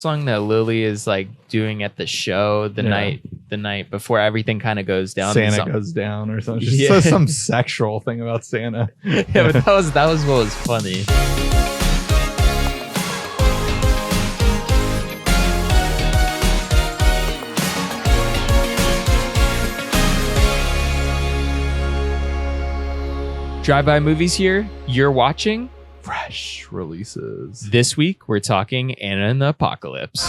Song that Lily is like doing at the show the night before everything kind of goes down. Santa goes down or something. She says some sexual thing about Santa. Yeah, but that was what was funny. Drive-by movies here. You're watching fresh releases. This week, we're talking Anna and the Apocalypse.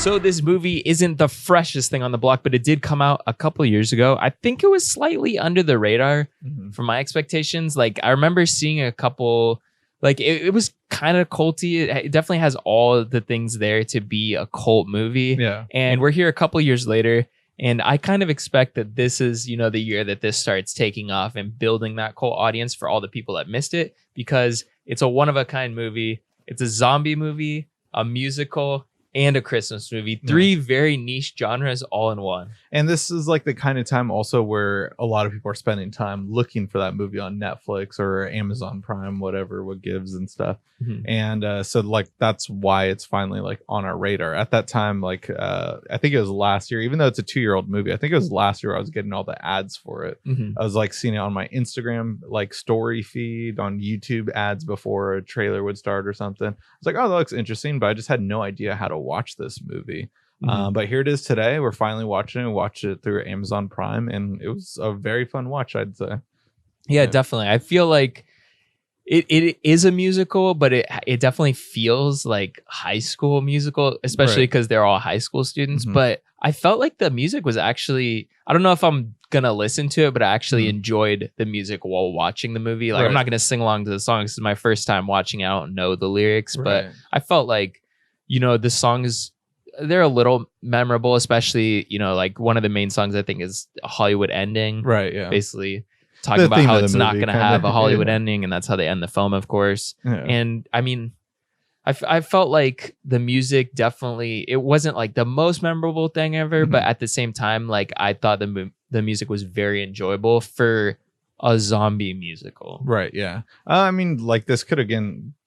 So this movie isn't the freshest thing on the block, but it did come out a couple years ago. I think it was slightly under the radar for my expectations. Like, I remember seeing a couple, like it was kind of culty. It definitely has all the things there to be a cult movie. Yeah. And we're here a couple years later. And I kind of expect that this is, the year that this starts taking off and building that cult audience for all the people that missed it, because it's a one-of-a-kind movie. It's a zombie movie, a musical, and a Christmas movie. Three very niche genres all in one. And this is like the kind of time also where a lot of people are spending time looking for that movie on Netflix or Amazon Prime, whatever, what gives and stuff. And so like that's why it's finally like on our radar. At that time, like I think it was last year, even though it's a 2-year-old movie, I think it was last year I was getting all the ads for it. I was like seeing it on my Instagram like story feed, on YouTube ads before a trailer would start or something. I was like, oh, that looks interesting, but I just had no idea how to watch this movie. But here it is today. We're finally watching it. We watched it through Amazon Prime, and it was a very fun watch, I'd say. Yeah, definitely. I feel like it is a musical, but it definitely feels like high school musical, especially because they're all high school students. But I felt like the music was actually, I don't know if I'm gonna listen to it, but I actually enjoyed the music while watching the movie. Like I'm not gonna sing along to the songs. This is my first time watching it. I don't know the lyrics, but I felt like, the songs, they're a little memorable, especially, like one of the main songs I think is a Hollywood Ending. Right, yeah. Basically talking about how it's not going to have a Hollywood ending, and that's how they end the film, of course. And I mean, I felt like the music definitely, it wasn't like the most memorable thing ever, but at the same time, like I thought the music was very enjoyable for a zombie musical. Right, yeah. I mean, like this could have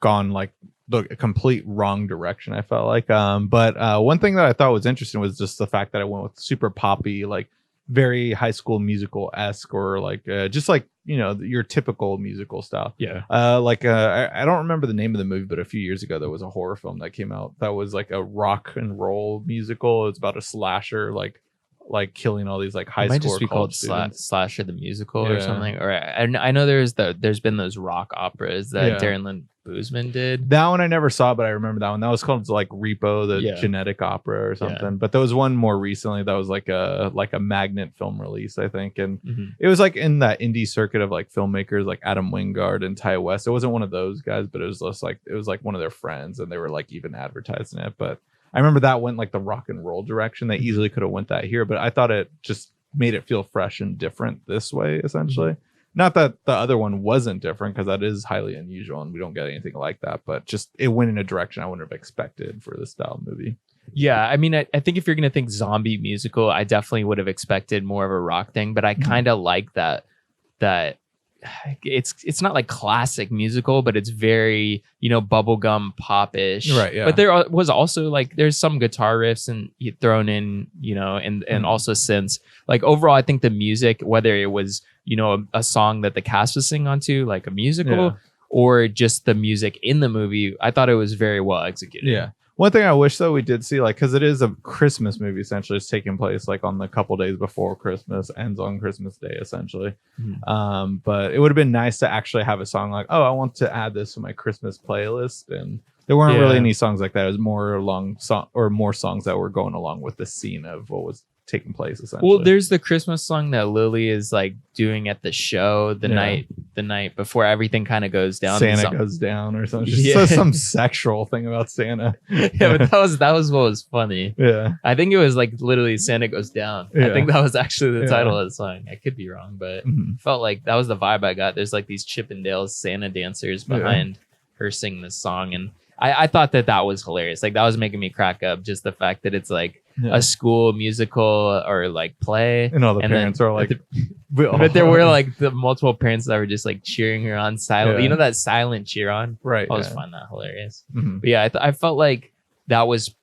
gone like the complete wrong direction, I felt like. But one thing that I thought was interesting was just the fact that I went with super poppy, like very high school musical-esque, or like just like your typical musical style. I don't remember the name of the movie, but a few years ago there was a horror film that came out that was like a rock and roll musical. It's about a slasher like killing all these like high school. It might just be called Slasher the Musical or something. Or I know there's been those rock operas that Darren Lynn Boozman did. That one I never saw, but I remember that one. That was called like Repo, the Genetic Opera or something. But there was one more recently that was like a Magnet film release, I think. And it was like in that indie circuit of like filmmakers like Adam Wingard and Ty West. It wasn't one of those guys, but it was just like, it was like one of their friends, and they were like even advertising it. But I remember that went like the rock and roll direction. They easily could have went that here, but I thought it just made it feel fresh and different this way, essentially. Not that the other one wasn't different, because that is highly unusual and we don't get anything like that, but just it went in a direction I wouldn't have expected for this style movie. Yeah, I mean, I think if you're going to think zombie musical, I definitely would have expected more of a rock thing, but I kind of like that it's not like classic musical, but it's very, bubblegum pop-ish. Right, yeah. But there was also like, there's some guitar riffs and thrown in, and also synths. Like overall, I think the music, whether it was, a song that the cast was singing onto, like a musical, or just the music in the movie, I thought it was very well executed. Yeah. One thing I wish though we did see, like, because it is a Christmas movie, essentially, it's taking place like on the couple days before Christmas, ends on Christmas Day, essentially. But it would have been nice to actually have a song like, oh, I want to add this to my Christmas playlist, and there weren't really any songs like that. It was more more songs that were going along with the scene of what was taking place, essentially. Well, there's the Christmas song that Lily is like doing at the show the night before everything kind of goes down. Santa goes down or something. She says some sexual thing about Santa. Yeah, but that was what was funny. Yeah, I think it was like literally Santa goes down. I think that was actually the title of the song. I could be wrong, but felt like that was the vibe I got. There's like these Chippendales Santa dancers behind her singing this song, and I thought that was hilarious. Like that was making me crack up, just the fact that it's like a school musical or like play, and all the parents are like, but there were like the multiple parents that were just like cheering her on silent. Yeah. You know that silent cheer on, right? I always find that hilarious. Mhm. But yeah, I felt like that was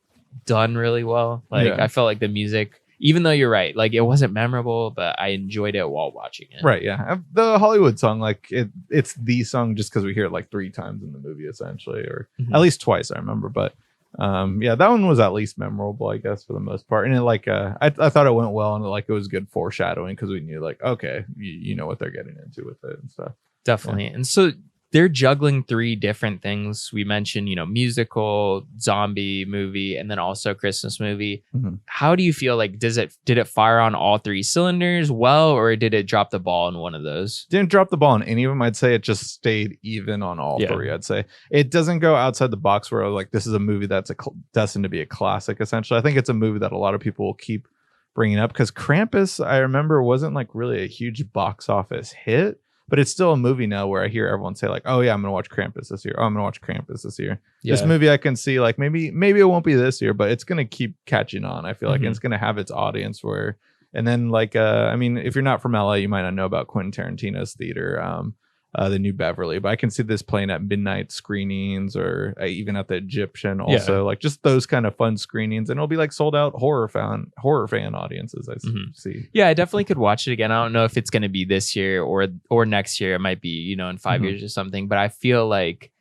done really well. Like I felt like the music, even though you're right, like it wasn't memorable, but I enjoyed it while watching it. Right, yeah. The Hollywood song, like it's the song just because we hear it like 3 times in the movie, essentially, or at least twice, I remember. But yeah, that one was at least memorable, I guess, for the most part. And it like I thought it went well, and like it was good foreshadowing because we knew like, okay, you know what they're getting into with it and stuff. Definitely. And so they're juggling 3 different things. We mentioned, you know, musical, zombie movie, and then also Christmas movie. Mm-hmm. How do you feel like did it fire on all 3 cylinders well, or did it drop the ball in one of those? Didn't drop the ball on any of them. I'd say it just stayed even on all 3. I'd say it doesn't go outside the box where like this is a movie that's destined to be a classic, essentially. I think it's a movie that a lot of people will keep bringing up because Krampus, I remember, wasn't like really a huge box office hit. But it's still a movie now where I hear everyone say like, "Oh yeah, I'm gonna watch Krampus this year. Oh, I'm gonna watch Krampus this year." Yeah. This movie I can see like maybe it won't be this year, but it's gonna keep catching on. I feel like it's gonna have its audience where, and then like I mean, if you're not from LA, you might not know about Quentin Tarantino's theater, the New Beverly, but I can see this playing at midnight screenings or even at the Egyptian also, like just those kind of fun screenings, and it'll be like sold out horror fan audiences. I see. Yeah, I definitely could watch it again. I don't know if it's going to be this year or next year. It might be, you know, in 5 years or something, but I feel like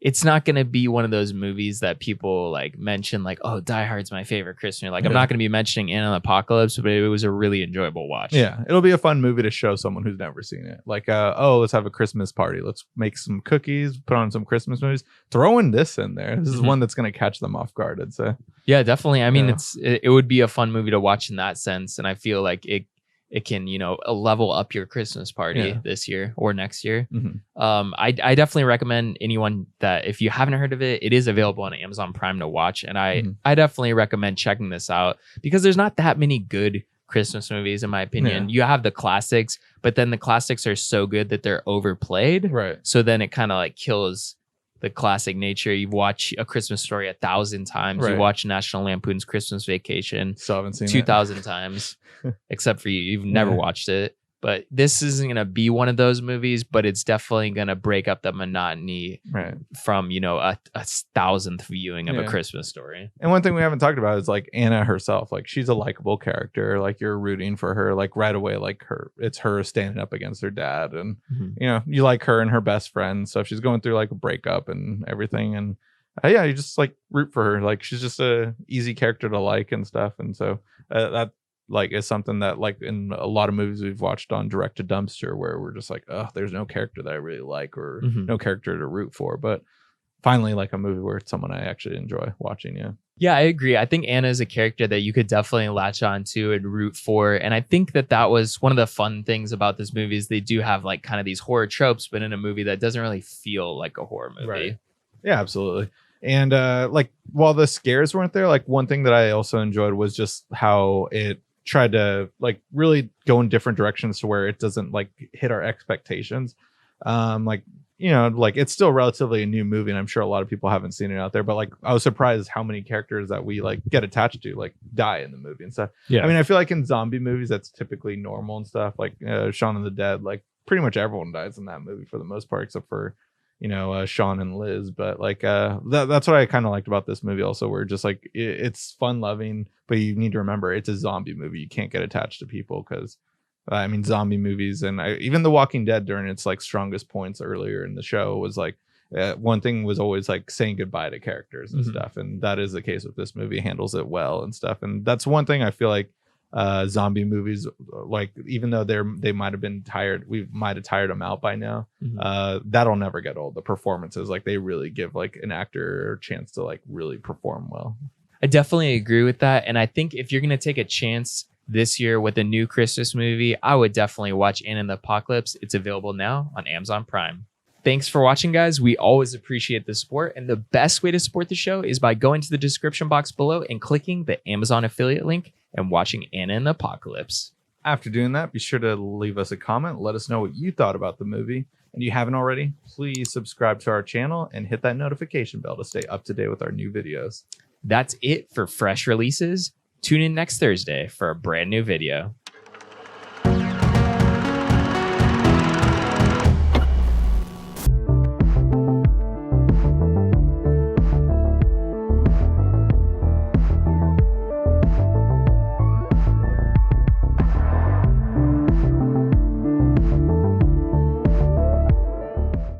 it's not going to be one of those movies that people like mention like, oh, Die Hard's my favorite Christmas. Like I'm not going to be mentioning Anna and the Apocalypse, but it was a really enjoyable watch. Yeah, it'll be a fun movie to show someone who's never seen it. Like, oh, let's have a Christmas party. Let's make some cookies, put on some Christmas movies, throwing this in there. This is one that's going to catch them off guard, I'd say. Yeah, definitely. I mean, it would be a fun movie to watch in that sense. And I feel like it can, you know, level up your Christmas party this year or next year. I definitely recommend anyone that if you haven't heard of it, it is available on Amazon Prime to watch. And I definitely recommend checking this out because there's not that many good Christmas movies, in my opinion. You have the classics, but then the classics are so good that they're overplayed. Right. So then it kind of like kills the classic nature. You watch A Christmas Story 1,000 times. You watch National Lampoon's Christmas Vacation 2,000 times, except for you. You've never watched it. But this isn't going to be one of those movies, but it's definitely going to break up the monotony from, you know, a 1,000th viewing of A Christmas Story. And one thing we haven't talked about is like Anna herself. Like she's a likable character. Like you're rooting for her like right away. Like it's her standing up against her dad. And, you know, you like her and her best friend. So if she's going through like a breakup and everything. And you just like root for her. Like she's just a easy character to like and stuff. And so that like is something that like in a lot of movies we've watched on Direct to Dumpster where we're just like, oh, there's no character that I really like or no character to root for. But finally, like a movie where it's someone I actually enjoy watching. Yeah, I agree. I think Anna is a character that you could definitely latch on to and root for. And I think that was one of the fun things about this movie is they do have like kind of these horror tropes, but in a movie that doesn't really feel like a horror movie. Right. Yeah, absolutely. And like while the scares weren't there, like one thing that I also enjoyed was just how it tried to like really go in different directions to where it doesn't like hit our expectations. Like, you know, like it's still relatively a new movie and I'm sure a lot of people haven't seen it out there, but like I was surprised how many characters that we like get attached to like die in the movie and stuff. I mean, I feel like in zombie movies that's typically normal and stuff, like Shaun of the Dead, like pretty much everyone dies in that movie for the most part except for, you know, Sean and Liz. But like that's what I kind of liked about this movie also, where just like it's fun loving, but you need to remember it's a zombie movie. You can't get attached to people because I mean zombie movies and even The Walking Dead during its like strongest points earlier in the show was like one thing was always like saying goodbye to characters and stuff, and that is the case with this movie. It handles it well and stuff, and that's one thing I feel like zombie movies, like even though they might have been tired, we might have tired them out by now, that'll never get old. The performances, like they really give like an actor a chance to like really perform well. I definitely agree with that, and I think if you're gonna take a chance this year with a new Christmas movie, I would definitely watch Anna and the Apocalypse. It's available now on Amazon Prime. Thanks for watching, guys. We always appreciate the support, and the best way to support the show is by going to the description box below and clicking the Amazon affiliate link and watching Anna and the Apocalypse. After doing that, be sure to leave us a comment. Let us know what you thought about the movie. And if you haven't already, please subscribe to our channel and hit that notification bell to stay up to date with our new videos. That's it for fresh releases. Tune in next Thursday for a brand new video.